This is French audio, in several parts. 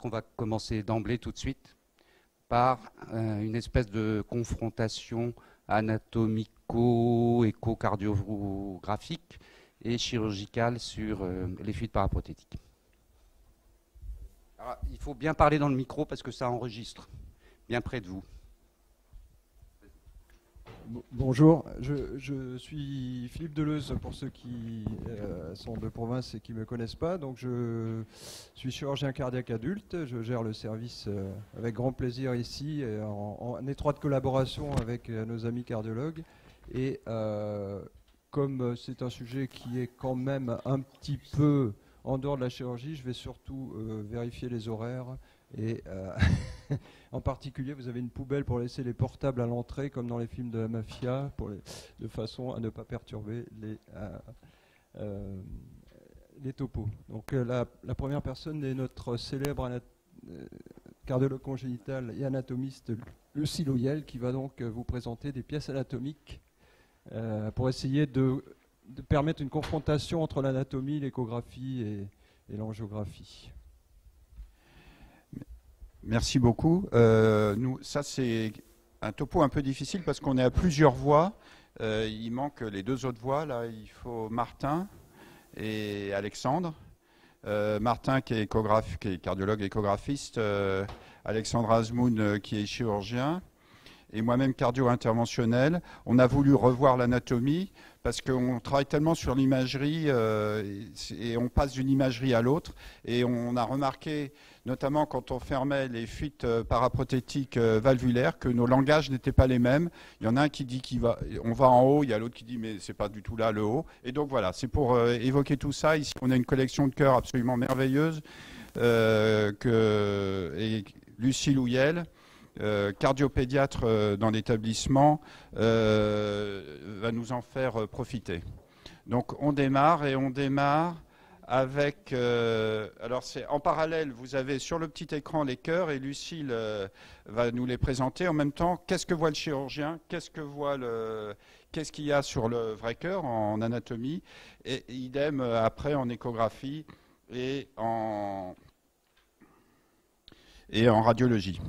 On va commencer d'emblée tout de suite par une espèce de confrontation anatomico-échocardiographique et chirurgicale sur les fuites paraprothétiques. Alors, il faut bien parler dans le micro parce que ça enregistre, bien près de vous. Bonjour, je suis Philippe Deleuze pour ceux qui sont de province et qui ne me connaissent pas. Donc je suis chirurgien cardiaque adulte, je gère le service avec grand plaisir ici en étroite collaboration avec nos amis cardiologues. Et comme c'est un sujet qui est quand même un petit peu en dehors de la chirurgie, je vais surtout vérifier les horaires et en particulier, vous avez une poubelle pour laisser les portables à l'entrée, comme dans les films de la mafia, de façon à ne pas perturber les topos. Donc la première personne est notre célèbre cardiologue congénital et anatomiste Lucie Loyel, qui va donc vous présenter des pièces anatomiques pour essayer de permettre une confrontation entre l'anatomie, l'échographie et l'angiographie. Merci beaucoup. Ça, c'est un topo un peu difficile parce qu'on est à plusieurs voix. Il manque les deux autres voix. Là, il faut Martin et Alexandre. Martin qui est cardiologue échographiste, Alexandre Azmoun qui est chirurgien, et moi-même cardio-interventionnel. On a voulu revoir l'anatomie parce qu'on travaille tellement sur l'imagerie et on passe d'une imagerie à l'autre. Et on a remarqué, notamment quand on fermait les fuites paraprothétiques valvulaires, que nos langages n'étaient pas les mêmes. Il y en a un qui dit on va en haut, il y a l'autre qui dit mais c'est pas du tout là le haut. Et donc voilà, c'est pour évoquer tout ça. Ici, on a une collection de chœurs absolument merveilleuse et Lucie Louyel, cardiopédiatre dans l'établissement, va nous en faire profiter. Donc on démarre avec... alors c'est en parallèle, vous avez sur le petit écran les chœurs et Lucille va nous les présenter. En même temps, qu'est-ce que voit le chirurgien? Qu'est-ce qu'il y a sur le vrai cœur en anatomie? Et idem après en échographie et en radiologie.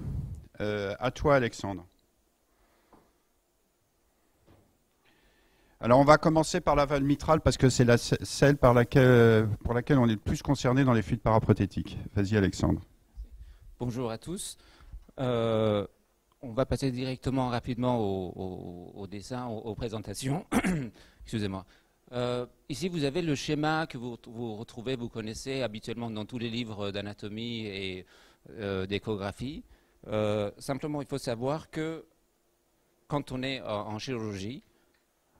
À toi, Alexandre. Alors, on va commencer par la valve mitrale parce que c'est celle pour laquelle on est le plus concerné dans les fuites paraprothétiques. Vas-y, Alexandre. Bonjour à tous. On va passer directement rapidement au dessin, aux présentations. Excusez-moi. Ici, vous avez le schéma que vous retrouvez, vous connaissez habituellement dans tous les livres d'anatomie et d'échographie. Simplement, il faut savoir que quand on est en chirurgie,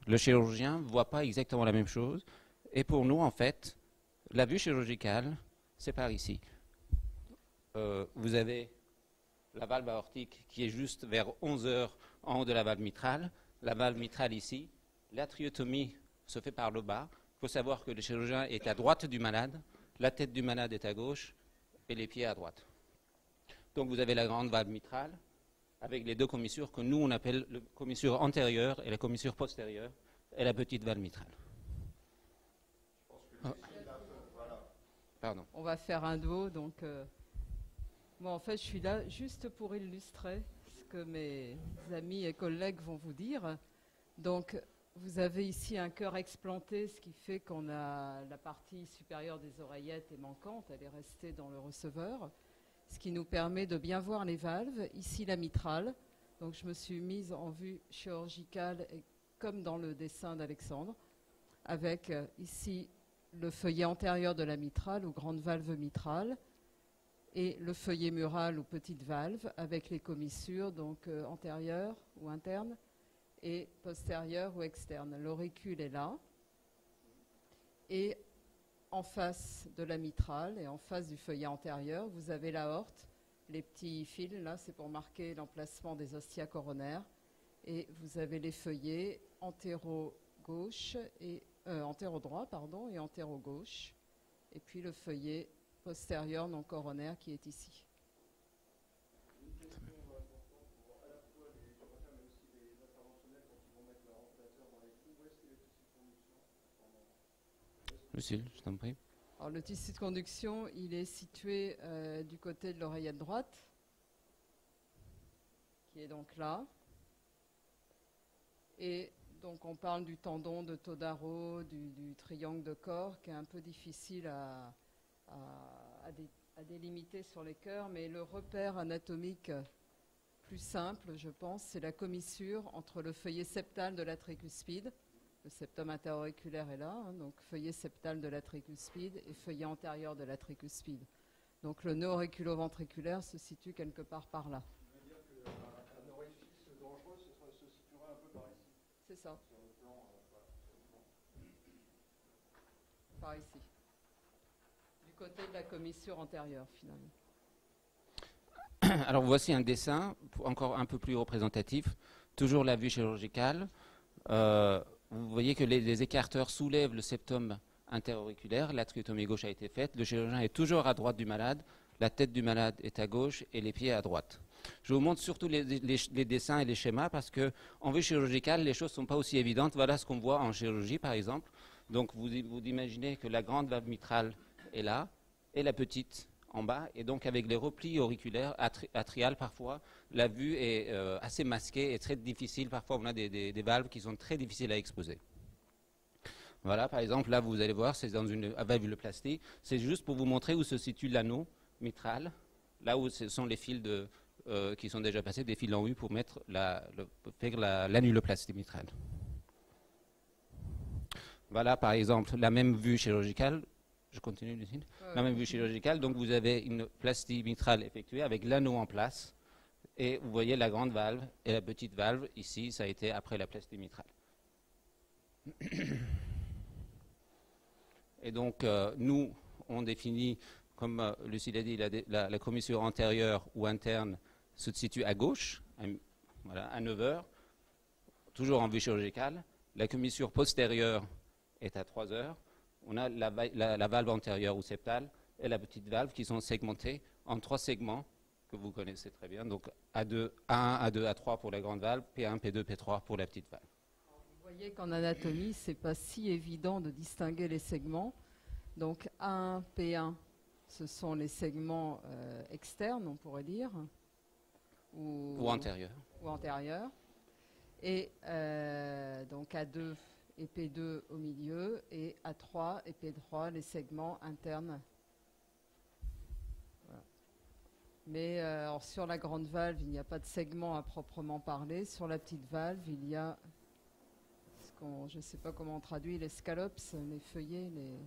le chirurgien ne voit pas exactement la même chose. Et pour nous, en fait, la vue chirurgicale, c'est par ici. Vous avez la valve aortique qui est juste vers 11 heures en haut de la valve mitrale. La valve mitrale ici. La triotomie se fait par le bas. Il faut savoir que le chirurgien est à droite du malade, la tête du malade est à gauche et les pieds à droite. Donc vous avez la grande valve mitrale avec les deux commissures que nous on appelle la commissure antérieure et la commissure postérieure et la petite valve mitrale. Oh. Pardon. On va faire un dos, donc moi en fait je suis là juste pour illustrer ce que mes amis et collègues vont vous dire. Donc vous avez ici un cœur explanté, ce qui fait qu'on a la partie supérieure des oreillettes est manquante, elle est restée dans le receveur. Ce qui nous permet de bien voir les valves. Ici, la mitrale. Donc, je me suis mise en vue chirurgicale, comme dans le dessin d'Alexandre, avec ici le feuillet antérieur de la mitrale, ou grande valve mitrale, et le feuillet mural, ou petite valve, avec les commissures, donc antérieures ou internes, et postérieures ou externes. L'auricule est là. Et en face de la mitrale et en face du feuillet antérieur, vous avez l'aorte. Les petits fils, là, c'est pour marquer l'emplacement des ostia coronaires. Et vous avez les feuillets antéro-gauche et antéro-droit, et antéro-gauche. Et puis le feuillet postérieur non coronaire qui est ici. Lucille, je t'en prie. Alors, le tissu de conduction, il est situé du côté de l'oreillette droite, qui est donc là. Et donc on parle du tendon de Todaro, du triangle de corps, qui est un peu difficile à délimiter sur les cœurs, mais le repère anatomique plus simple, je pense, c'est la commissure entre le feuillet septal de la tricuspide, le septum interauriculaire est là, hein, donc feuillet septal de la tricuspide et feuillet antérieur de la tricuspide. Donc le nœud auriculo-ventriculaire se situe quelque part par là. Ça veut dire qu'un orifice dangereux se situerait un peu par ici. C'est ça. Sur le plan, Par ici. Du côté de la commissure antérieure, finalement. Alors voici un dessin encore un peu plus représentatif. Toujours la vue chirurgicale. Vous voyez que les écarteurs soulèvent le septum interauriculaire. La triotomie gauche a été faite. Le chirurgien est toujours à droite du malade. La tête du malade est à gauche et les pieds à droite. Je vous montre surtout les dessins et les schémas parce qu'en vue chirurgicale, les choses ne sont pas aussi évidentes. Voilà ce qu'on voit en chirurgie, par exemple. Donc vous imaginez que la grande valve mitrale est là et la petite en bas. Et donc avec les replis auriculaires, atriales parfois, la vue est assez masquée et très difficile. Parfois on a des valves qui sont très difficiles à exposer. Voilà, par exemple, là vous allez voir, c'est dans une valvuloplastie. C'est juste pour vous montrer où se situe l'anneau mitral, là où ce sont les fils qui sont déjà passés, des fils en U pour faire l'annuloplastie mitrale. Voilà, par exemple, la même vue chirurgicale. Je continue, Lucine. La même vue chirurgicale. Donc, vous avez une plastie mitrale effectuée avec l'anneau en place. Et vous voyez la grande valve et la petite valve. Ici, ça a été après la plastie mitrale. Et donc, nous, on définit, comme Lucie l'a dit, la commissure antérieure ou interne se situe à gauche, à 9 heures, toujours en vue chirurgicale. La commissure postérieure est à 3 heures. On a la valve antérieure ou septale et la petite valve qui sont segmentées en 3 segments que vous connaissez très bien. Donc A2, A1, A2, A3 pour la grande valve, P1, P2, P3 pour la petite valve. Vous voyez qu'en anatomie, ce n'est pas si évident de distinguer les segments. Donc A1, P1, ce sont les segments externes, on pourrait dire. Ou antérieurs. Ou antérieurs. Et donc A2 et P2 au milieu, et A3 et P3, les segments internes. Voilà. Mais alors sur la grande valve, il n'y a pas de segment à proprement parler. Sur la petite valve, il y a, je ne sais pas comment on traduit, les scallops, les feuillets, mais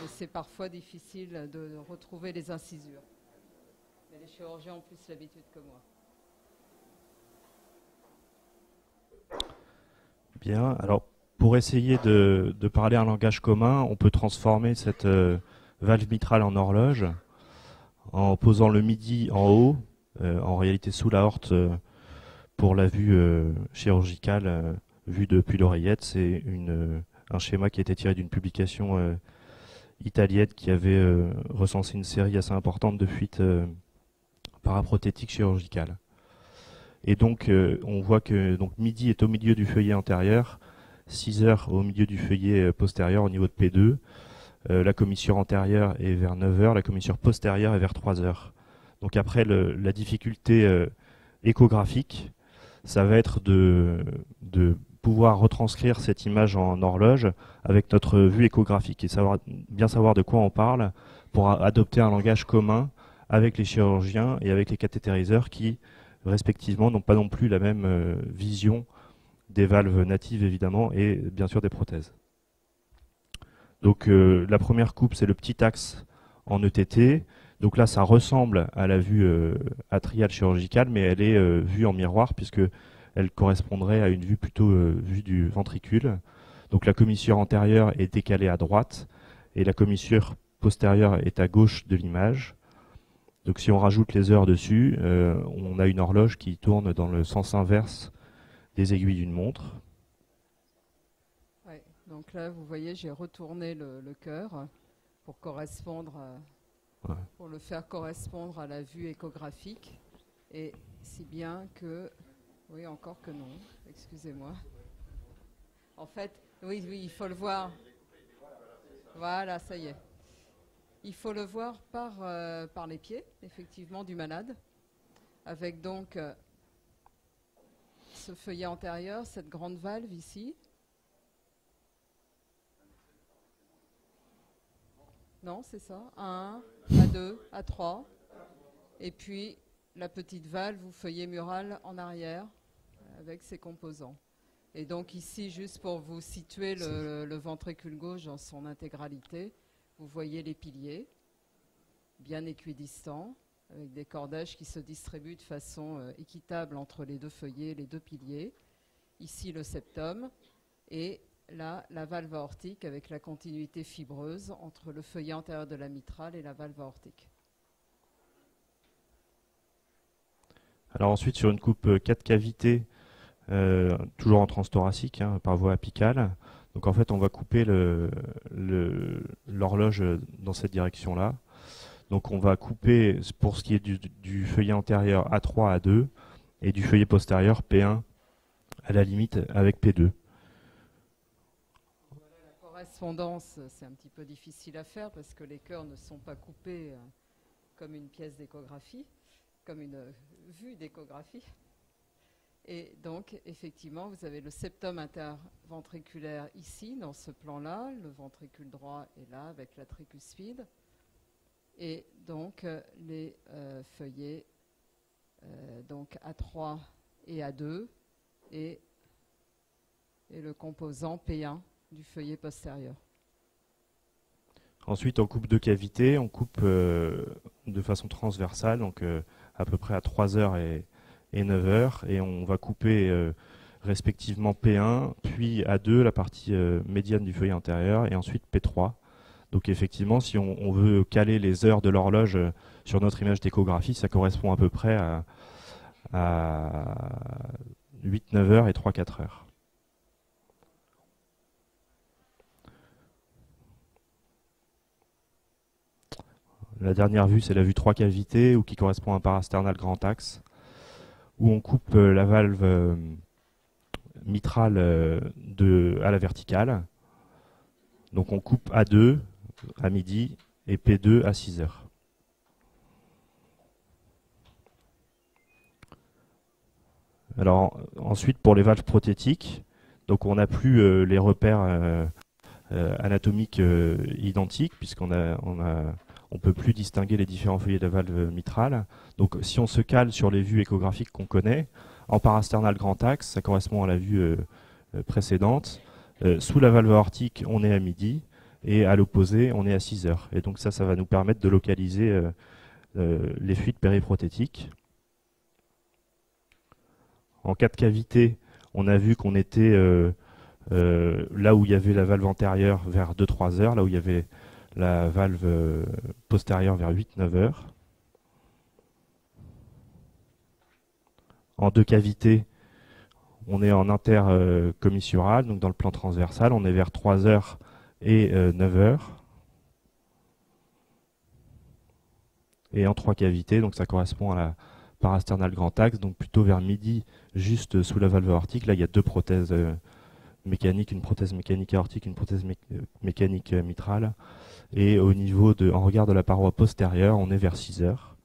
c'est parfois difficile de retrouver les incisures. Mais les chirurgiens ont plus l'habitude que moi. Bien, alors pour essayer de parler un langage commun, on peut transformer cette valve mitrale en horloge en posant le midi en haut, en réalité sous l'aorte pour la vue chirurgicale vue depuis l'oreillette. C'est un schéma qui a été tiré d'une publication italienne qui avait recensé une série assez importante de fuites paraprothétiques chirurgicales. Et donc, on voit que midi est au milieu du feuillet antérieur, 6 heures au milieu du feuillet postérieur au niveau de P2. La commissure antérieure est vers 9 heures, la commissure postérieure est vers 3 heures. Donc après, la difficulté échographique, ça va être de pouvoir retranscrire cette image en horloge avec notre vue échographique et bien savoir de quoi on parle pour adopter un langage commun avec les chirurgiens et avec les cathétériseurs qui respectivement n'ont pas non plus la même vision des valves natives évidemment et bien sûr des prothèses. Donc la première coupe c'est le petit axe en ETT, donc là ça ressemble à la vue atriale chirurgicale mais elle est vue en miroir puisque elle correspondrait à une vue plutôt vue du ventricule. Donc la commissure antérieure est décalée à droite et la commissure postérieure est à gauche de l'image. Donc si on rajoute les heures dessus, on a une horloge qui tourne dans le sens inverse des aiguilles d'une montre. Ouais, donc là, vous voyez, j'ai retourné le cœur pour correspondre, pour le faire correspondre à la vue échographique, et si bien que, oui, encore que non, excusez-moi. En fait, oui, il faut le voir. Voilà, ça y est. Il faut le voir par les pieds, effectivement, du malade, avec donc ce feuillet antérieur, cette grande valve ici. Non, c'est ça. A1, A2, A3. Et puis la petite valve ou feuillet mural en arrière avec ses composants. Et donc ici, juste pour vous situer le ventricule gauche dans son intégralité, vous voyez les piliers, bien équidistants, avec des cordages qui se distribuent de façon équitable entre les deux feuillets, les deux piliers. Ici, le septum. Et là, la valve aortique avec la continuité fibreuse entre le feuillet antérieur de la mitrale et la valve aortique. Alors ensuite, sur une coupe 4 cavités, toujours en transthoracique, hein, par voie apicale. Donc en fait, on va couper l'horloge dans cette direction-là. Donc on va couper, pour ce qui est du feuillet antérieur A3, A2, et du feuillet postérieur P1, à la limite avec P2. La correspondance, c'est un petit peu difficile à faire parce que les cœurs ne sont pas coupés comme une pièce d'échographie, comme une vue d'échographie. Et donc, effectivement, vous avez le septum interventriculaire ici, dans ce plan-là. Le ventricule droit est là, avec la tricuspide. Et donc, les feuillets donc A3 et A2 et le composant P1 du feuillet postérieur. Ensuite, on coupe deux cavités, on coupe de façon transversale, donc à peu près à 3 heures et 9 heures, et on va couper respectivement P1, puis A2, la partie médiane du feuillet antérieur, et ensuite P3. Donc effectivement, si on veut caler les heures de l'horloge sur notre image d'échographie, ça correspond à peu près à 8-9 heures et 3-4 heures. La dernière vue, c'est la vue 3 cavités, ou qui correspond à un parasternal grand axe, où on coupe la valve mitrale à la verticale. Donc on coupe A2 à midi et P2 à 6 heures. Alors ensuite, pour les valves prothétiques, donc on n'a plus les repères anatomiques identiques, puisqu'on on peut plus distinguer les différents feuillets de valve mitrale. Donc si on se cale sur les vues échographiques qu'on connaît, en parasternal grand axe, ça correspond à la vue précédente. Sous la valve aortique, on est à midi, et à l'opposé, on est à 6 heures. Et donc ça va nous permettre de localiser les fuites périprothétiques. En cas de cavité, on a vu qu'on était là où il y avait la valve antérieure vers 2-3 heures, là où il y avait la valve postérieure vers 8-9 heures. En deux cavités, on est en intercommissural, donc dans le plan transversal, on est vers 3 heures et 9 heures. Et en trois cavités, donc ça correspond à la parasternal grand axe, donc plutôt vers midi, juste sous la valve aortique. Là, il y a deux prothèses mécaniques, une prothèse mécanique aortique, une prothèse mécanique mitrale. Et au niveau en regard de la paroi postérieure, on est vers 6 heures.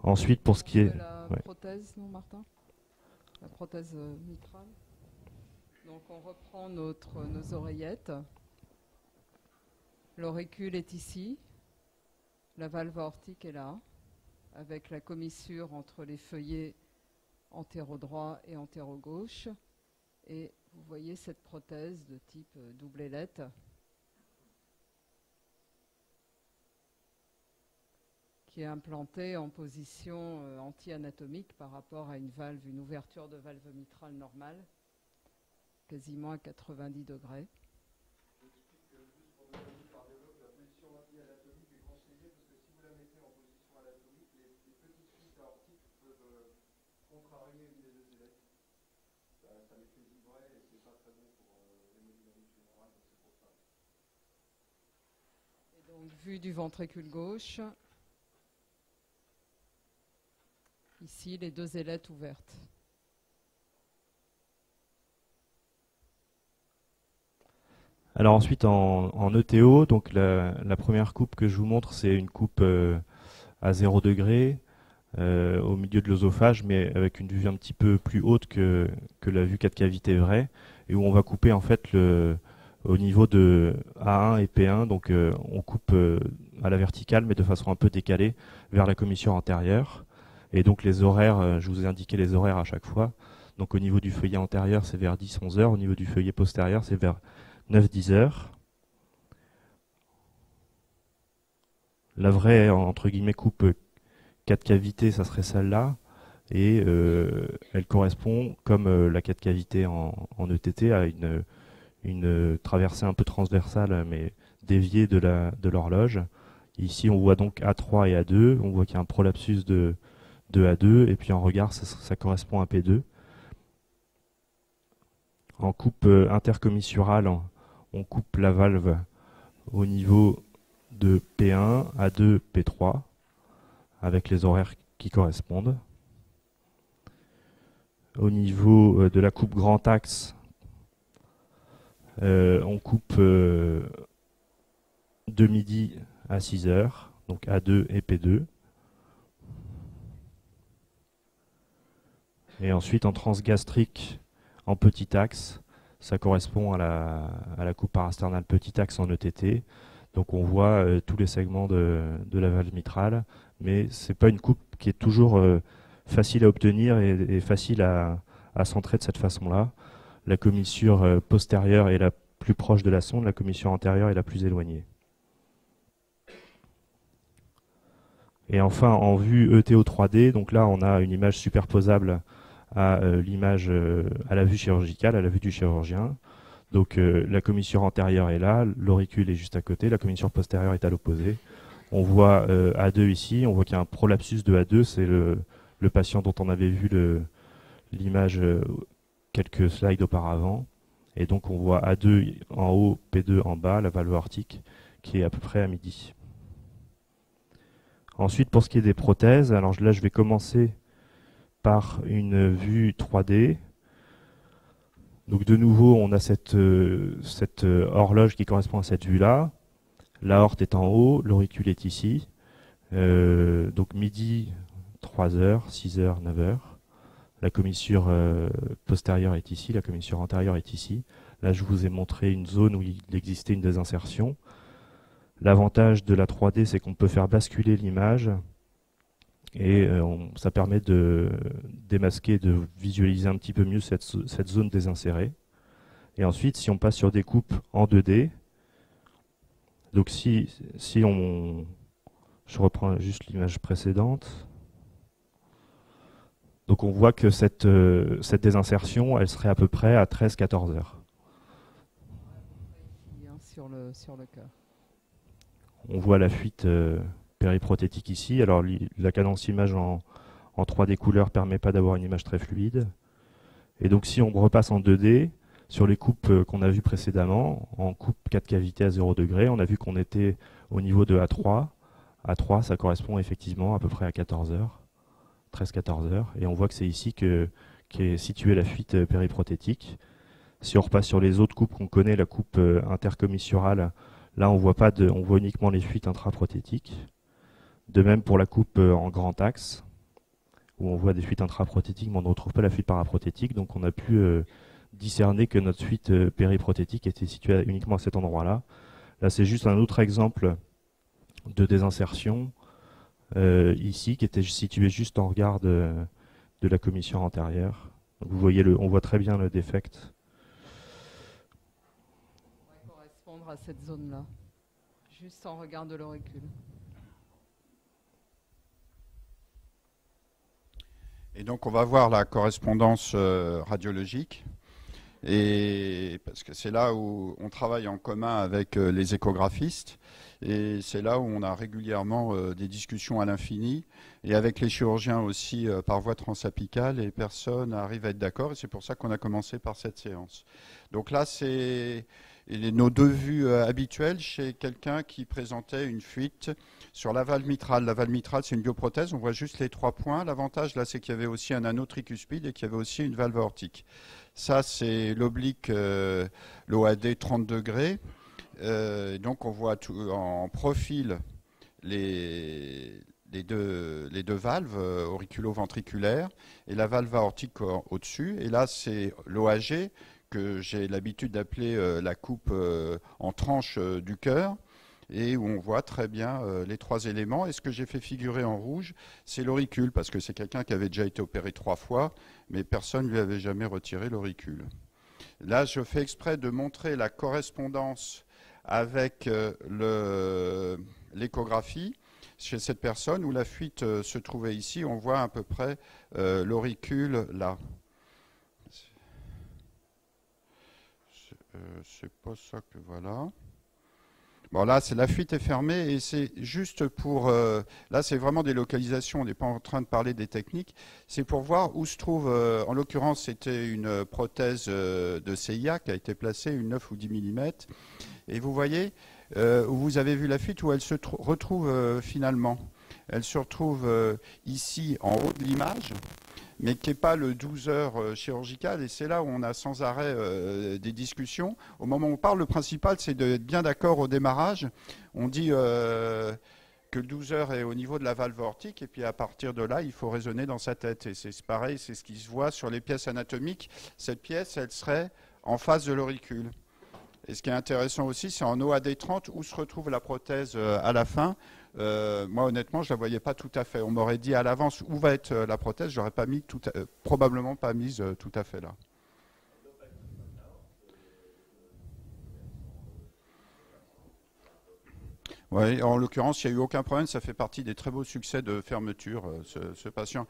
Ensuite, pour ce qui est... La prothèse, non, Martin ? La prothèse mitrale. Donc on reprend nos oreillettes. L'auricule est ici. La valve aortique est là, avec la commissure entre les feuillets antéro-droit et antéro-gauche. Et vous voyez cette prothèse de type double ailette qui est implantée en position anti-anatomique par rapport à une ouverture de valve mitrale normale, quasiment à 90 degrés. Et donc, vue du ventricule gauche. Ici, les deux ailettes ouvertes. Alors ensuite en ETO, donc la première coupe que je vous montre, c'est une coupe à 0 degré au milieu de l'œsophage, mais avec une vue un petit peu plus haute que la vue 4 cavités vraie, et où on va couper en fait au niveau de A1 et P1, donc on coupe à la verticale, mais de façon un peu décalée vers la commissure antérieure. Et donc les horaires, je vous ai indiqué les horaires à chaque fois. Donc au niveau du feuillet antérieur, c'est vers 10-11 heures. Au niveau du feuillet postérieur, c'est vers 9-10 heures. La vraie, entre guillemets, coupe 4 cavités, ça serait celle-là. Et elle correspond, comme la 4 cavités en ETT, à une traversée un peu transversale, mais déviée de l'horloge. Ici, on voit donc A3 et A2. On voit qu'il y a un prolapsus de A2. Et puis en regard, ça correspond à P2. En coupe intercommissurale, on coupe la valve au niveau de P1, A2, P3, avec les horaires qui correspondent. Au niveau de la coupe grand axe, on coupe de midi à 6 heures, donc A2 et P2. Et ensuite en transgastrique, en petit axe, ça correspond à la coupe parasternale petit axe en ETT. Donc on voit tous les segments de la valve mitrale, mais c'est pas une coupe qui est toujours facile à obtenir et facile à centrer de cette façon-là. La commissure postérieure est la plus proche de la sonde, la commissure antérieure est la plus éloignée. Et enfin en vue ETO 3D, donc là on a une image superposable à l'image, à la vue chirurgicale, à la vue du chirurgien. Donc la commissure antérieure est là, l'auricule est juste à côté, la commissure postérieure est à l'opposé. On voit A2 ici, on voit qu'il y a un prolapsus de A2, c'est le patient dont on avait vu l'image quelques slides auparavant. Et donc on voit A2 en haut, P2 en bas, la valve aortique, qui est à peu près à midi. Ensuite, pour ce qui est des prothèses, alors là je vais commencer par une vue 3D. Donc de nouveau, on a cette horloge qui correspond à cette vue-là. L'aorte est en haut, l'auricule est ici. Donc midi, 3 heures, 6 heures, 9 heures. La commissure postérieure est ici, la commissure antérieure est ici. Là, je vous ai montré une zone où il existait une désinsertion. L'avantage de la 3D, c'est qu'on peut faire basculer l'image et ça permet de démasquer, de visualiser un petit peu mieux cette zone désinsérée. Et ensuite, si on passe sur des coupes en 2D, donc je reprends juste l'image précédente, donc on voit que cette désinsertion, elle serait à peu près à 13-14 heures. Sur le cœur. On voit la fuite périprothétique ici. Alors la cadence image en 3D couleur permet pas d'avoir une image très fluide. Et donc si on repasse en 2D, sur les coupes qu'on a vues précédemment, en coupe 4 cavités à 0 degré, on a vu qu'on était au niveau de A3. A3, ça correspond effectivement à peu près à 14 heures, 13-14 heures. Et on voit que c'est ici qu'est située la fuite périprothétique. Si on repasse sur les autres coupes qu'on connaît, la coupe intercommissurale, là on voit uniquement les fuites intraprothétiques. De même pour la coupe en grand axe, où on voit des fuites intraprothétiques, mais on ne retrouve pas la fuite paraprothétique. Donc on a pu discerner que notre fuite périprothétique était située uniquement à cet endroit-là. Là, c'est juste un autre exemple de désinsertion, ici, qui était situé juste en regard de la commissure antérieure. Donc vous voyez, on voit très bien le défect. Ça va correspondre à cette zone-là, juste en regard de l'auricule. Et donc on va voir la correspondance radiologique, et parce que c'est là où on travaille en commun avec les échographistes, et c'est là où on a régulièrement des discussions à l'infini, et avec les chirurgiens aussi par voie transapicale, et personne n'arrive à être d'accord, et c'est pour ça qu'on a commencé par cette séance. Donc là, c'est nos deux vues habituelles chez quelqu'un qui présentait une fuite sur la valve mitrale. La valve mitrale, c'est une bioprothèse, on voit juste les 3 points. L'avantage, là, c'est qu'il y avait aussi un anneau tricuspide et qu'il y avait aussi une valve aortique. Ça, c'est l'oblique, l'OAD 30 degrés. Donc on voit en profil les deux valves auriculo-ventriculaires et la valve aortique au-dessus. Et là, c'est l'OAG que j'ai l'habitude d'appeler la coupe en tranche du cœur, et où on voit très bien les trois éléments. Et ce que j'ai fait figurer en rouge, c'est l'auricule, parce que c'est quelqu'un qui avait déjà été opéré 3 fois, mais personne ne lui avait jamais retiré l'auricule. Là, je fais exprès de montrer la correspondance avec l'échographie chez cette personne, où la fuite se trouvait ici. On voit à peu près l'auricule là. C'est pas ça que voilà. Bon, là, la fuite est fermée, et c'est juste pour... là, c'est vraiment des localisations, on n'est pas en train de parler des techniques. C'est pour voir où se trouve... en l'occurrence, c'était une prothèse de CIA qui a été placée, une 9 ou 10 mm. Et vous voyez, où vous avez vu la fuite, où elle se retrouve finalement. Elle se retrouve ici, en haut de l'image, mais qui n'est pas le 12 heures chirurgical. Et c'est là où on a sans arrêt des discussions. Au moment où on parle, le principal, c'est d'être bien d'accord au démarrage. On dit que le 12 heures est au niveau de la valve aortique, et puis à partir de là, il faut raisonner dans sa tête. Et c'est pareil, c'est ce qui se voit sur les pièces anatomiques. Cette pièce, elle serait en face de l'auricule. Et ce qui est intéressant aussi, c'est en OAD 30, où se retrouve la prothèse à la fin. Moi, honnêtement, je ne la voyais pas tout à fait. On m'aurait dit à l'avance où va être la prothèse, je n'aurais pas mis probablement pas mise tout à fait là. Oui, en l'occurrence, il n'y a eu aucun problème. Ça fait partie des très beaux succès de fermeture, ce patient.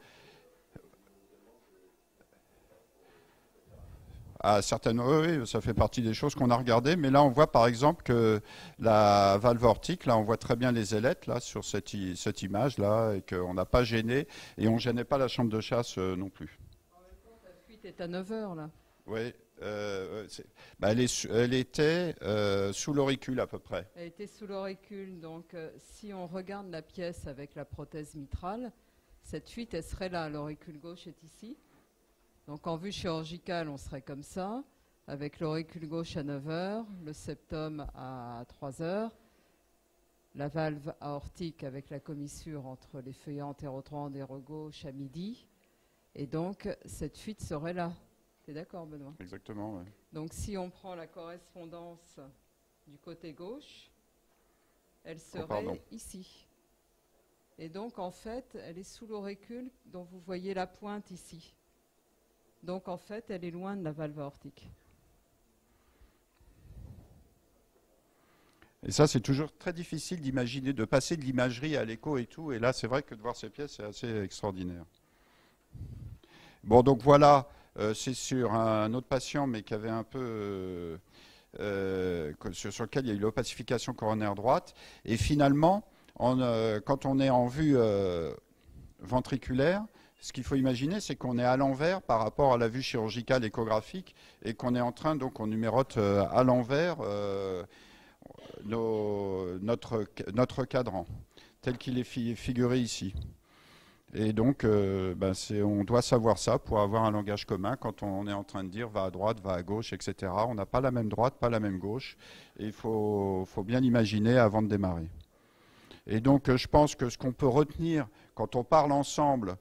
Ah, certainement, oui, ça fait partie des choses qu'on a regardées. Mais là, on voit par exemple que la valve aortique, là, on voit très bien les ailettes là, sur cette image-là, et qu'on n'a pas gêné, et on ne gênait pas la chambre de chasse non plus. En même temps, la fuite est à 9 heures, là. Oui, elle était sous l'auricule à peu près. Elle était sous l'auricule, donc si on regarde la pièce avec la prothèse mitrale, cette fuite, elle serait là, l'auricule gauche est ici. Donc en vue chirurgicale, on serait comme ça, avec l'auricule gauche à 9 heures, le septum à 3 heures, la valve aortique avec la commissure entre les feuillets antéro-gauche à midi, et donc cette fuite serait là. T'es d'accord, Benoît? Exactement, oui. Donc si on prend la correspondance du côté gauche, elle serait ici. Et donc en fait, elle est sous l'auricule dont vous voyez la pointe ici. Donc en fait, elle est loin de la valve aortique. Et ça, c'est toujours très difficile d'imaginer, de passer de l'imagerie à l'écho et tout. Et là, c'est vrai que de voir ces pièces, c'est assez extraordinaire. Bon, donc voilà, c'est sur un autre patient, mais qui avait un peu... sur lequel il y a eu l'opacification coronaire droite. Et finalement, quand on est en vue ventriculaire, ce qu'il faut imaginer, c'est qu'on est à l'envers par rapport à la vue chirurgicale échographique, et qu'on est en train, donc on numérote à l'envers notre cadran, tel qu'il est figuré ici. Et donc, on doit savoir ça pour avoir un langage commun quand on est en train de dire va à droite, va à gauche, etc. On n'a pas la même droite, pas la même gauche, et il faut bien l'imaginer avant de démarrer. Et donc, je pense que ce qu'on peut retenir quand on parle ensemble,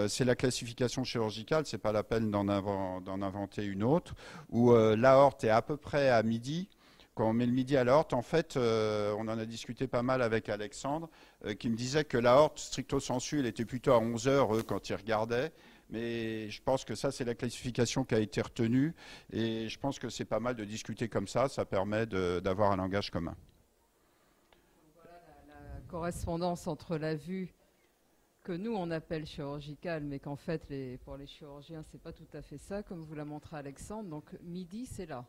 c'est la classification chirurgicale, c'est pas la peine d'en inventer une autre, où l'aorte est à peu près à midi. Quand on met le midi à l'aorte, en fait, on en a discuté pas mal avec Alexandre, qui me disait que l'aorte, stricto sensu, elle était plutôt à 11 heures quand il regardait. Mais je pense que ça, c'est la classification qui a été retenue. Et je pense que c'est pas mal de discuter comme ça permet d'avoir un langage commun. Voilà la correspondance entre la vue que nous, on appelle chirurgicale, mais qu'en fait, pour les chirurgiens, c'est pas tout à fait ça, comme vous l'a montré Alexandre. Donc, midi, c'est là.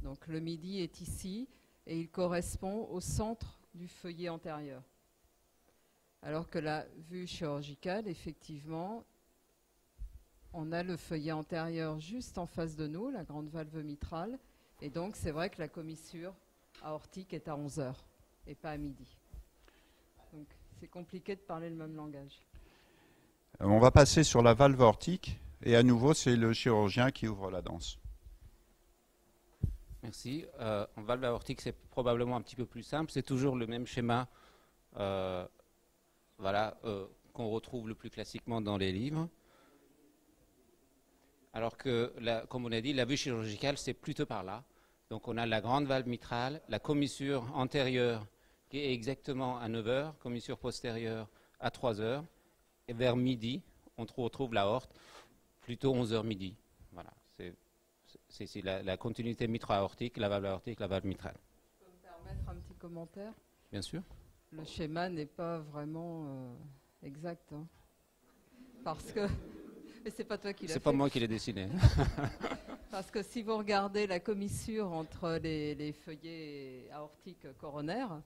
Donc, le midi est ici, et il correspond au centre du feuillet antérieur. Alors que la vue chirurgicale, effectivement, on a le feuillet antérieur juste en face de nous, la grande valve mitrale, et donc, c'est vrai que la commissure aortique est à 11 heures, et pas à midi. Donc, c'est compliqué de parler le même langage. On va passer sur la valve aortique, et à nouveau, c'est le chirurgien qui ouvre la danse. Merci. En valve aortique, c'est probablement un petit peu plus simple. C'est toujours le même schéma voilà, qu'on retrouve le plus classiquement dans les livres. Alors que, comme on a dit, la vue chirurgicale, c'est plutôt par là. Donc on a la grande valve mitrale, la commissure antérieure qui est exactement à 9 heures, commissure postérieure à 3 heures, et vers midi, on retrouve l'aorte, plutôt 11 heures midi. Voilà, c'est la continuité mitro-aortique, la valve aortique, la valve mitrale. Je peux me permettre un petit commentaire? Bien sûr. Le schéma n'est pas vraiment exact, hein. Parce que... Mais c'est pas toi qui l'as fait. C'est pas moi qui l'ai dessiné. Parce que si vous regardez la commissure entre les feuillets aortiques coronaires,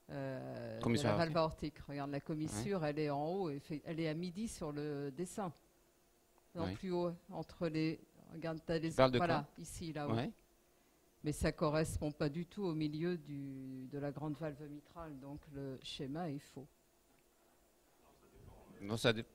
de la valve aortique, regarde la commissure, elle est en haut, elle est à midi sur le dessin. Non, plus haut, entre les... Regarde, t'as les... Voilà, ici, là-haut. Ouais. Mais ça correspond pas du tout au milieu de la grande valve mitrale, donc le schéma est faux. Non, ça dépend.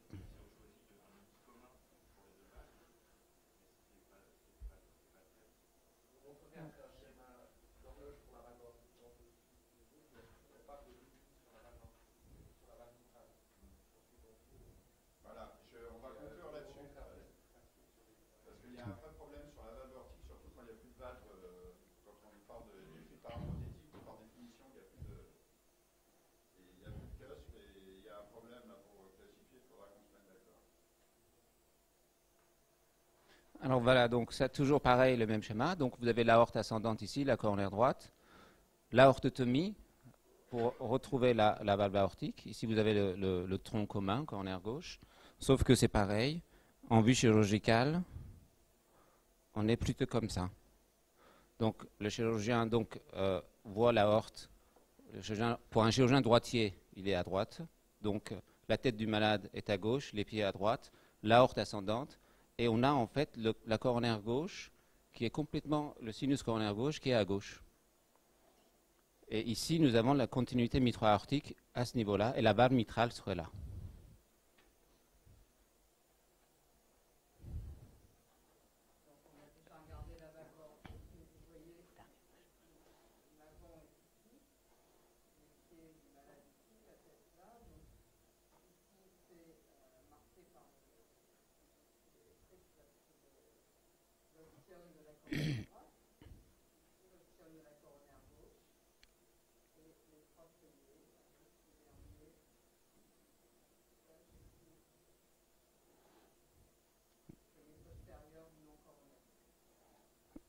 Alors voilà, donc c'est toujours pareil, le même schéma. Donc vous avez l'aorte ascendante ici, la coronaire droite, l'aortotomie pour retrouver la valve aortique. Ici vous avez le tronc commun, coronaire gauche, sauf que c'est pareil. En vue chirurgicale, on est plutôt comme ça. Donc le chirurgien voit l'aorte. Pour un chirurgien droitier, il est à droite. Donc la tête du malade est à gauche, les pieds à droite, l'aorte ascendante. Et on a en fait la coronaire gauche qui est complètement, le sinus coronaire gauche qui est à gauche. Et ici, nous avons la continuité mitro-aortique à ce niveau-là, et la valve mitrale serait là.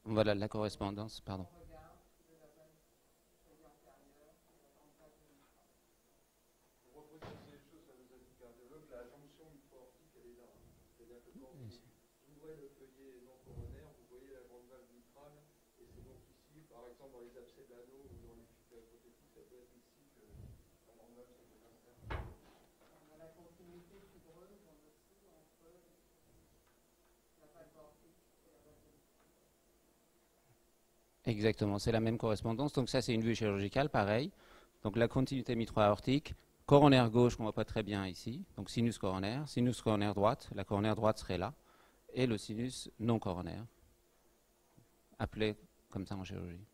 Voilà la correspondance, pardon. Exactement, c'est la même correspondance. Donc ça, c'est une vue chirurgicale, pareil. Donc la continuité mitro-aortique, coronaire gauche qu'on ne voit pas très bien ici, donc sinus coronaire droite, la coronaire droite serait là, et le sinus non coronaire, appelé comme ça en chirurgie.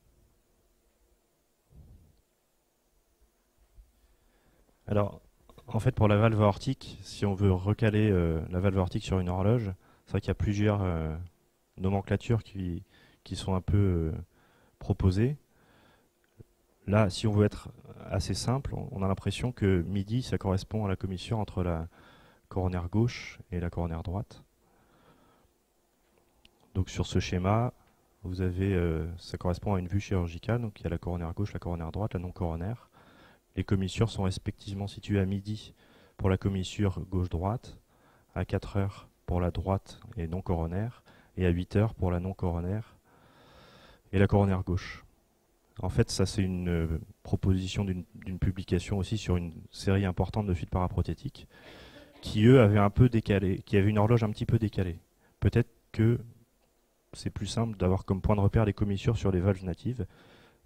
Alors, en fait, pour la valve aortique, si on veut recaler la valve aortique sur une horloge, c'est vrai qu'il y a plusieurs nomenclatures qui sont un peu proposées. Là, si on veut être assez simple, on a l'impression que midi, ça correspond à la commissure entre la coronaire gauche et la coronaire droite. Donc sur ce schéma, vous avez, ça correspond à une vue chirurgicale, donc il y a la coronaire gauche, la coronaire droite, la non coronaire. Les commissures sont respectivement situées à midi pour la commissure gauche-droite, à 4 heures pour la droite et non coronaire, et à 8 heures pour la non coronaire et la coronaire gauche. En fait, ça c'est une proposition d'une publication aussi sur une série importante de fuites paraprothétiques qui, eux, avaient un peu décalé, qui avaient une horloge un petit peu décalée. Peut-être que c'est plus simple d'avoir comme point de repère les commissures sur les valves natives,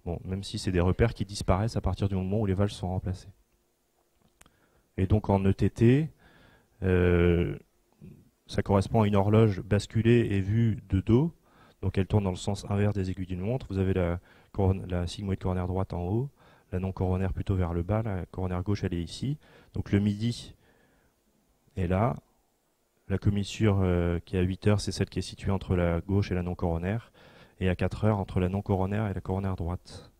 bon, même si c'est des repères qui disparaissent à partir du moment où les valves sont remplacées. Et donc en ETT, ça correspond à une horloge basculée et vue de dos. Donc elle tourne dans le sens inverse des aiguilles d'une montre. Vous avez la sigmoïde coronaire droite en haut, la non coronaire plutôt vers le bas, la coronaire gauche elle est ici. Donc le midi est là. La commissure qui est à 8 heures, c'est celle qui est située entre la gauche et la non coronaire. Et à 4 heures, entre la non coronaire et la coronaire droite.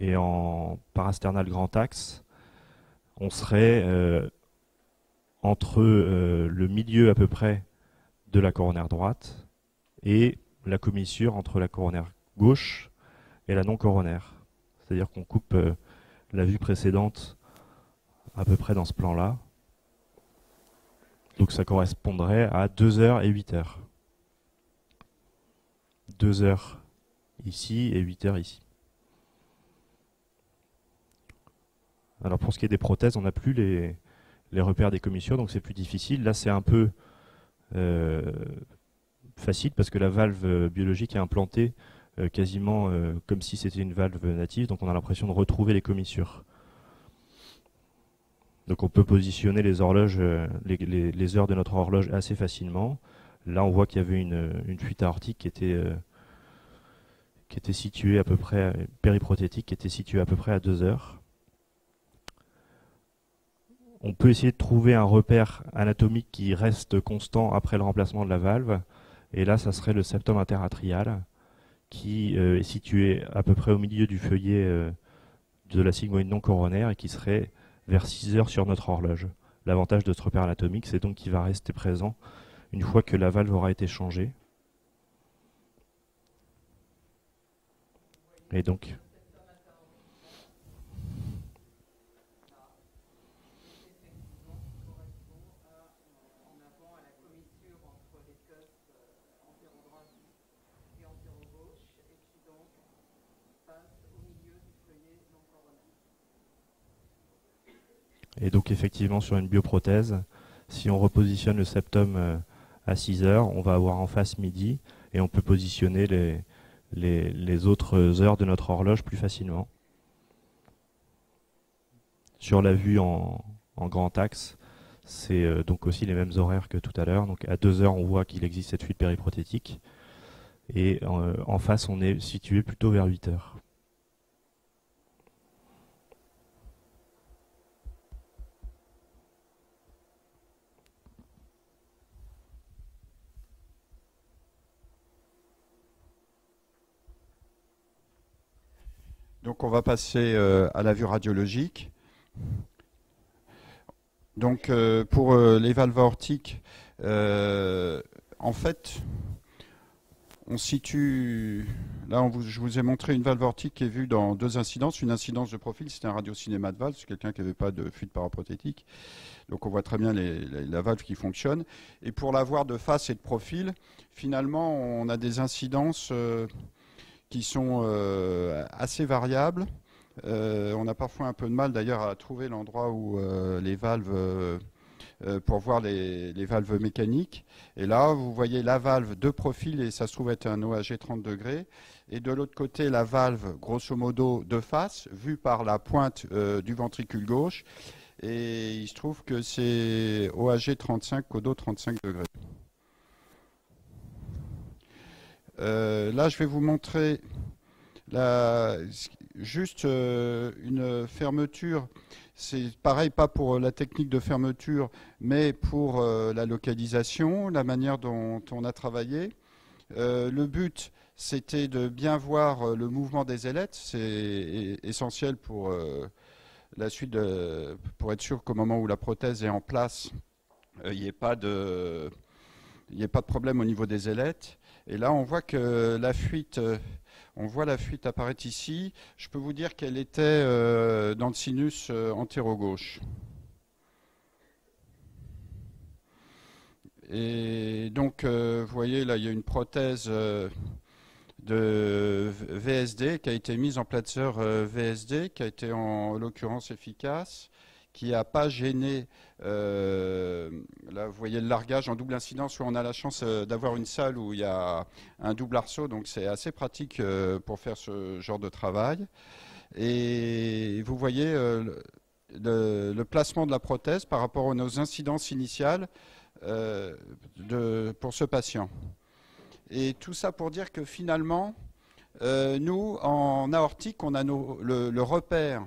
Et en parasternal grand axe, on serait entre le milieu à peu près de la coronaire droite et la commissure entre la coronaire gauche et la non coronaire. C'est-à-dire qu'on coupe la vue précédente à peu près dans ce plan-là. Donc ça correspondrait à 2 heures et 8 heures. 2 heures ici et 8 heures ici. Alors pour ce qui est des prothèses, on n'a plus les repères des commissures, donc c'est plus difficile. Là c'est un peu facile parce que la valve biologique est implantée quasiment comme si c'était une valve native, donc on a l'impression de retrouver les commissures. Donc on peut positionner les horloges, les heures de notre horloge assez facilement. Là on voit qu'il y avait une fuite aortique qui était située à peu près, périprothétique, qui était située à peu près à 2 heures. On peut essayer de trouver un repère anatomique qui reste constant après le remplacement de la valve. Et là, ça serait le septum interatrial, qui est situé à peu près au milieu du feuillet de la sigmoïde non coronaire et qui serait vers 6 heures sur notre horloge. L'avantage de ce repère anatomique, c'est donc qu'il va rester présent une fois que la valve aura été changée. Et donc... Et donc effectivement sur une bioprothèse, si on repositionne le septum à 6 heures, on va avoir en face midi et on peut positionner les autres heures de notre horloge plus facilement. Sur la vue en grand axe, c'est donc aussi les mêmes horaires que tout à l'heure. Donc à 2 heures, on voit qu'il existe cette fuite périprothétique. Et en face, on est situé plutôt vers 8 heures. Donc on va passer à la vue radiologique. Donc pour les valves aortiques, en fait, on situe... Là, je vous ai montré une valve aortique qui est vue dans 2 incidences. Une incidence de profil, c'était un radiocinéma de valve, c'est quelqu'un qui n'avait pas de fuite paraprothétique. Donc on voit très bien la valve qui fonctionne. Et pour la voir de face et de profil, finalement, on a des incidences qui sont assez variables. On a parfois un peu de mal d'ailleurs à trouver l'endroit où les valves, pour voir les valves mécaniques. Et là, vous voyez la valve de profil et ça se trouve être un OAG 30 degrés. Et de l'autre côté, la valve, grosso modo, de face, vue par la pointe du ventricule gauche. Et il se trouve que c'est OAG 35, Codo 35 degrés. Là, je vais vous montrer juste une fermeture. C'est pareil, pas pour la technique de fermeture, mais pour la localisation, la manière dont on a travaillé. Le but, c'était de bien voir le mouvement des ailettes. C'est essentiel pour la suite, pour être sûr qu'au moment où la prothèse est en place, il n'y ait pas de problème au niveau des ailettes. Et là, on voit que la fuite, on voit la fuite apparaître ici. Je peux vous dire qu'elle était dans le sinus antéro-gauche. Et donc, vous voyez, là, il y a une prothèse de VSD qui a été mise en platzer VSD, qui a été en l'occurrence efficace, qui n'a pas gêné, là vous voyez le largage en double incidence où on a la chance d'avoir une salle où il y a un double arceau, donc c'est assez pratique pour faire ce genre de travail. Et vous voyez le placement de la prothèse par rapport aux incidences initiales pour ce patient. Et tout ça pour dire que finalement, nous, en aortique, on a le repère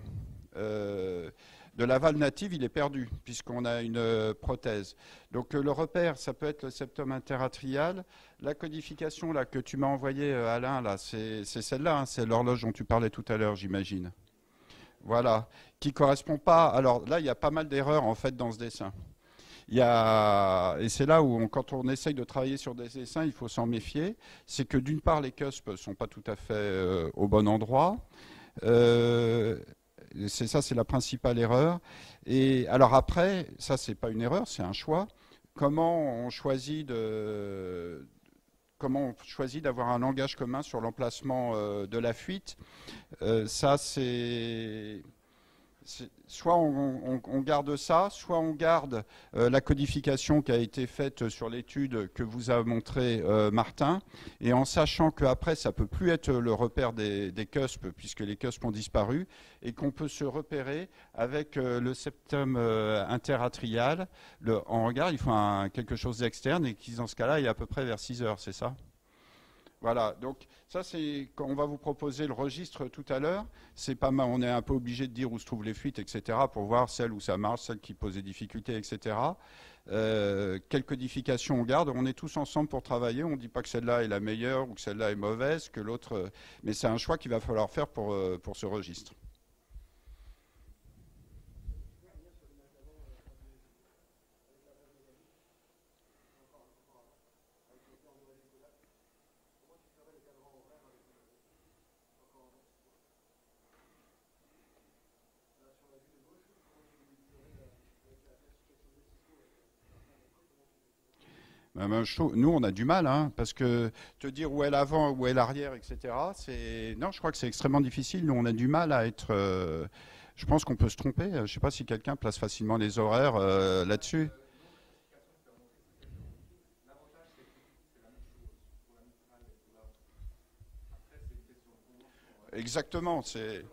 de la valve native, il est perdu, puisqu'on a une prothèse. Donc le repère, ça peut être le septum interatrial. La codification là, que tu m'as envoyée, Alain, là, c'est celle-là, hein, c'est l'horloge dont tu parlais tout à l'heure, j'imagine. Voilà, qui ne correspond pas. Alors là, il y a pas mal d'erreurs en fait dans ce dessin. Et c'est là où, quand on essaye de travailler sur des dessins, il faut s'en méfier. C'est que d'une part, les cusps ne sont pas tout à fait au bon endroit. C'est la principale erreur. Et alors après, ça, c'est pas une erreur, c'est un choix. Comment on choisit d'avoir un langage commun sur l'emplacement de la fuite? Ça, c'est... Soit on garde ça, soit on garde la codification qui a été faite sur l'étude que vous a montré Martin, et en sachant qu'après ça ne peut plus être le repère des cusps, puisque les cusps ont disparu, et qu'on peut se repérer avec le septum interatrial. En regard, il faut quelque chose d'externe, et qui dans ce cas-là est à peu près vers 6 heures, c'est ça ? Voilà, donc ça c'est quand on va vous proposer le registre tout à l'heure, c'est pas mal, on est un peu obligé de dire où se trouvent les fuites, etc. pour voir celles où ça marche, celles qui posent des difficultés, etc. Quelle codification on garde, on est tous ensemble pour travailler, on ne dit pas que celle-là est la meilleure ou que celle-là est mauvaise, que l'autre, mais c'est un choix qu'il va falloir faire pour ce registre. Nous, on a du mal, hein, parce que te dire où est l'avant, où est l'arrière, etc., non, je crois que c'est extrêmement difficile. Nous, on a du mal à être... je pense qu'on peut se tromper. Je ne sais pas si quelqu'un place facilement les horaires là-dessus. Exactement, c'est...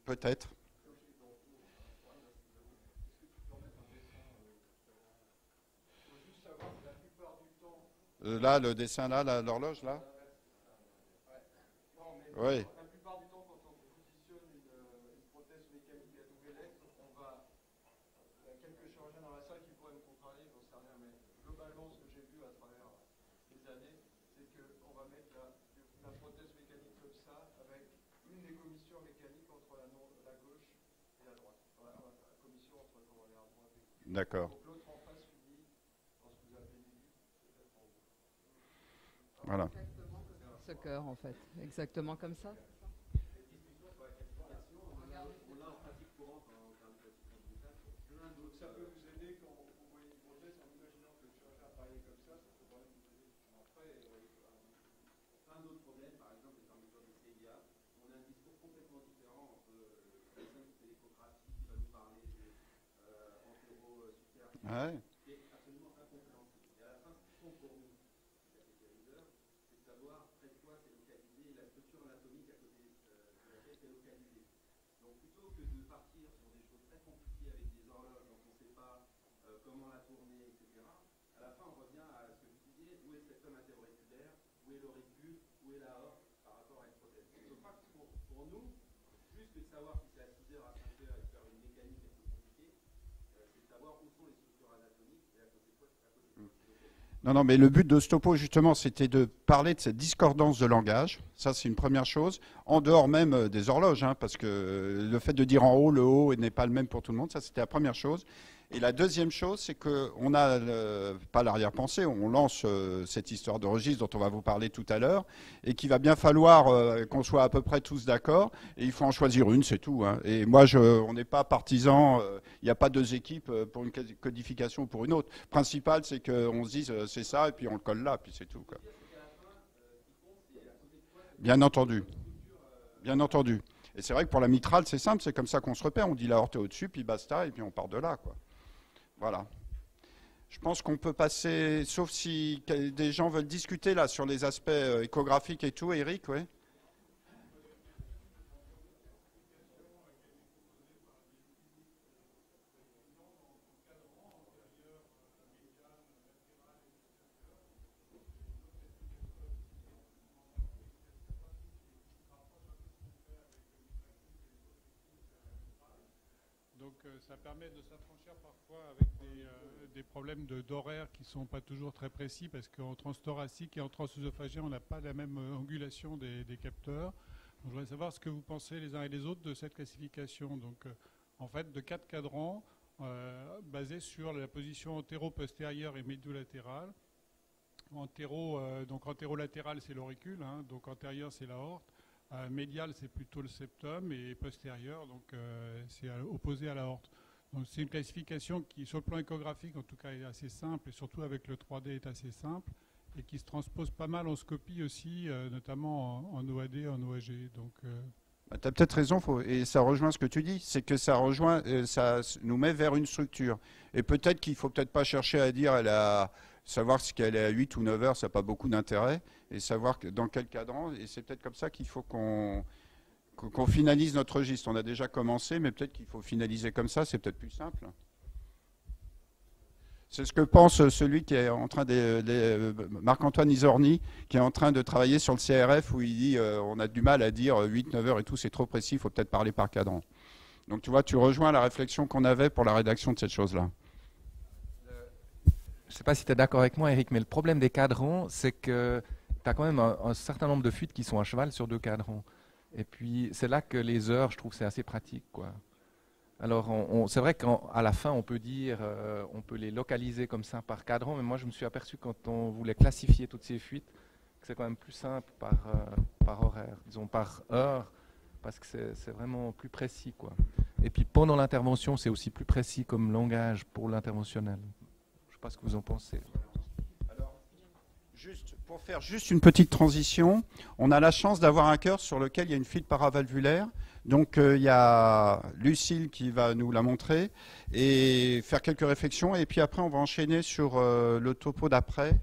Peut-être. Là, le dessin, là, l'horloge, là. Oui. La plupart du temps, quand on positionne une prothèse mécanique à double électre, on va... Il y a quelques chirurgiens dans la salle qui pourraient me contrarier, j'en sais rien, mais globalement, ce que j'ai vu à travers les années, c'est qu'on va mettre la prothèse mécanique comme ça, avec une des commissions mécaniques entre la gauche et la droite. Voilà, la commission entre les droite et gauche. D'accord. Donc l'autre en face finit dans ce que vous appelez du c'est pour vous. Voilà. Ce cœur, en fait. Exactement comme ça. Ça peut vous aider quand vous voyez une prothèse en imaginant que le chirurgien a travaillé comme ça peut quand même vous aider. Après, plein d'autres problèmes, par exemple les fermetures de CIA, on a un discours complètement différent entre le médecin qui fait l'échographie, qui va nous parler des entéro-super, qui est absolument incompréhensible. Et à la fin, ce qui compte pour nous, les capitaliseurs, c'est de savoir près de quoi c'est localisé et la structure anatomique à côté de laquelle c'est localisé. Donc plutôt que de partir sur des choses très compliquées avec des horloges dont on ne sait pas comment la tourner, etc., à la fin on revient à ce que vous disiez, où est le septum interauriculaire, où est l'auricule, où est la aorte par rapport à une prothèse. Je crois que pour nous, plus que de savoir si c'est à 6 heures, à 5 heures et de faire une mécanique un peu compliquée, c'est de savoir où sont les structures anatomiques et à côté de quoi c'est. Non, non, mais le but de ce topo, justement, c'était de parler de cette discordance de langage. Ça, c'est une première chose. En dehors même des horloges, hein, parce que le fait de dire en haut, le haut n'est pas le même pour tout le monde, ça, c'était la première chose. Et la deuxième chose, c'est qu'on n'a pas l'arrière-pensée, on lance cette histoire de registre dont on va vous parler tout à l'heure, et qu'il va bien falloir qu'on soit à peu près tous d'accord, et il faut en choisir une, c'est tout. Hein. Et moi, on n'est pas partisan, il n'y a pas deux équipes pour une codification ou pour une autre. Le principal, c'est qu'on se dise c'est ça, et puis on le colle là, puis c'est tout. Quoi. Bien entendu. Bien entendu. Et c'est vrai que pour la mitrale, c'est simple, c'est comme ça qu'on se repère, on dit l'aorte est au-dessus, puis basta, et puis on part de là, quoi. Voilà. Je pense qu'on peut passer, sauf si des gens veulent discuter là sur les aspects échographiques et tout. Eric, oui. ça permet de s'affranchir parfois avec des problèmes d'horaire qui ne sont pas toujours très précis parce qu'en transthoracique et en transœsophagien, on n'a pas la même angulation des capteurs. Donc, je voudrais savoir ce que vous pensez les uns et les autres de cette classification. Donc, en fait, de 4 cadrans basés sur la position antéro-postérieure et médio-latérale. Donc antéro-latéral, c'est l'auricule, hein, donc antérieur, c'est l'aorte. Médial, c'est plutôt le septum, et postérieur, donc c'est opposé à l'aorte. Donc c'est une classification qui, sur le plan échographique, en tout cas, est assez simple, et surtout avec le 3D, est assez simple, et qui se transpose pas mal en scopie aussi, notamment en OAD, en OAG. Donc tu as peut-être raison, et ça rejoint ce que tu dis, c'est que ça rejoint, ça nous met vers une structure. Et peut-être qu'il ne faut peut-être pas chercher à dire, savoir si elle est à 8 ou 9 heures, ça n'a pas beaucoup d'intérêt, et savoir dans quel cadran, et c'est peut-être comme ça qu'il faut qu'on finalise notre registre. On a déjà commencé, mais peut-être qu'il faut finaliser comme ça, c'est peut-être plus simple. C'est ce que pense celui qui est en train Marc-Antoine Isorni, qui est en train de travailler sur le CRF, où il dit on a du mal à dire 8-9 heures et tout, c'est trop précis, il faut peut-être parler par cadran. Donc tu vois, tu rejoins la réflexion qu'on avait pour la rédaction de cette chose-là. Je ne sais pas si tu es d'accord avec moi, Eric, mais le problème des cadrans, c'est que tu as quand même un certain nombre de fuites qui sont à cheval sur 2 cadrans. Et puis, c'est là que les heures, je trouve, c'est assez pratique, quoi. Alors, c'est vrai qu'à la fin, on peut dire, on peut les localiser comme ça par cadran, mais moi, je me suis aperçu quand on voulait classifier toutes ces fuites, que c'est quand même plus simple par horaire, disons par heure, parce que c'est vraiment plus précis, quoi. Et puis, pendant l'intervention, c'est aussi plus précis comme langage pour l'interventionnel. Je ne sais pas ce que vous en pensez. Alors, pour faire juste une petite transition, on a la chance d'avoir un cœur sur lequel il y a une fuite paravalvulaire. Donc il y a Lucille qui va nous la montrer et faire quelques réflexions. Et puis après, on va enchaîner sur le topo d'après.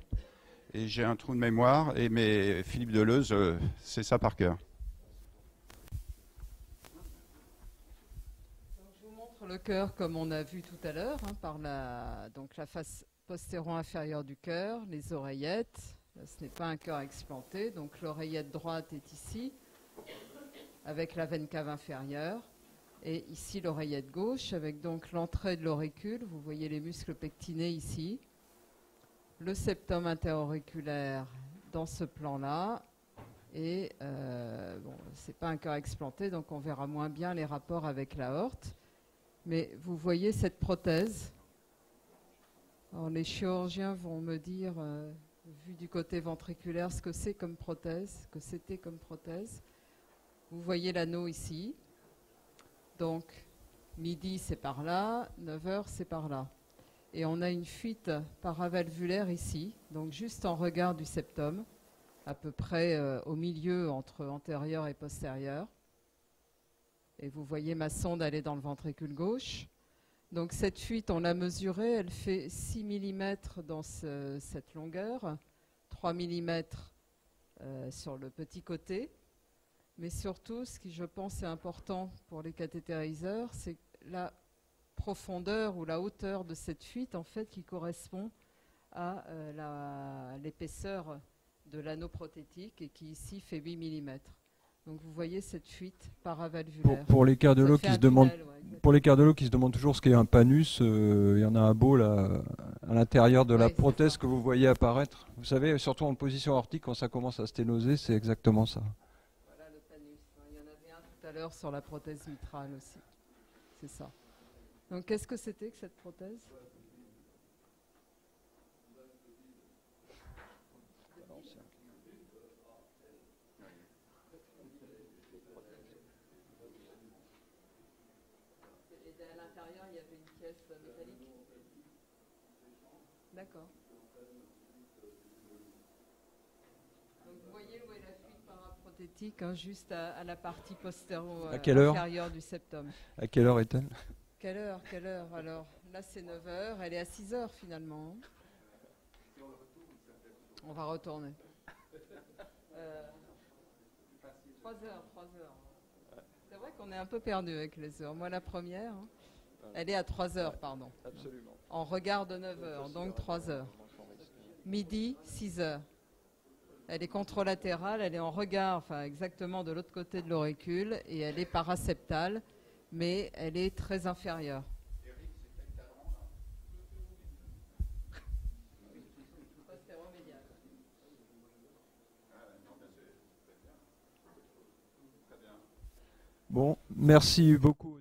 Et j'ai un trou de mémoire. Mais Philippe Deleuze, c'est ça par cœur. Je vous montre le cœur comme on a vu tout à l'heure, hein, par la face postéro-inférieure du cœur, les oreillettes. Là, ce n'est pas un cœur explanté, donc l'oreillette droite est ici, avec la veine cave inférieure, et ici l'oreillette gauche, avec donc l'entrée de l'auricule. Vous voyez les muscles pectinés ici, le septum interauriculaire dans ce plan-là, et bon, c'est pas un cœur explanté, donc on verra moins bien les rapports avec l'aorte. Mais vous voyez cette prothèse. Alors, les chirurgiens vont me dire, vu du côté ventriculaire, ce que c'est comme prothèse, ce que c'était comme prothèse. Vous voyez l'anneau ici. Donc, midi, c'est par là, 9 heures, c'est par là. Et on a une fuite paravalvulaire ici, donc juste en regard du septum, à peu près au milieu entre antérieur et postérieur. Et vous voyez ma sonde aller dans le ventricule gauche. Donc cette fuite, on l'a mesurée, elle fait 6 mm dans cette longueur, 3 mm sur le petit côté. Mais surtout, ce qui je pense est important pour les cathétériseurs, c'est la profondeur ou la hauteur de cette fuite, en fait, qui correspond à l'épaisseur de l'anneau prothétique et qui ici fait 8 mm. Donc vous voyez cette fuite paravalvulaire. Pour les cardiologues qui se demandent, pour les cardiologues qui se demandent toujours ce qu'est un panus, il y en a un beau là à l'intérieur de la prothèse que vous voyez apparaître. Vous savez, surtout en position aortique, quand ça commence à sténoser, c'est exactement ça. Voilà le panus. Il y en avait un tout à l'heure sur la prothèse mitrale aussi. C'est ça. Donc qu'est-ce que c'était que cette prothèse ? D'accord. Donc vous voyez où est la fuite paraprothétique, hein, juste à la partie postéro-inférieure du septum. À quelle heure est-elle ? Quelle heure alors là c'est 9 heures, elle est à 6 heures finalement. On va retourner. 3 heures. C'est vrai qu'on est un peu perdu avec les heures. Moi la première, hein, elle est à 3 heures, pardon. Absolument. En regard de 9 heures, donc 3 heures. Midi, 6 heures. Elle est contralatérale, elle est en regard, enfin exactement de l'autre côté de l'auricule, et elle est paraseptale. mais elle est très inférieure. Bon, merci beaucoup.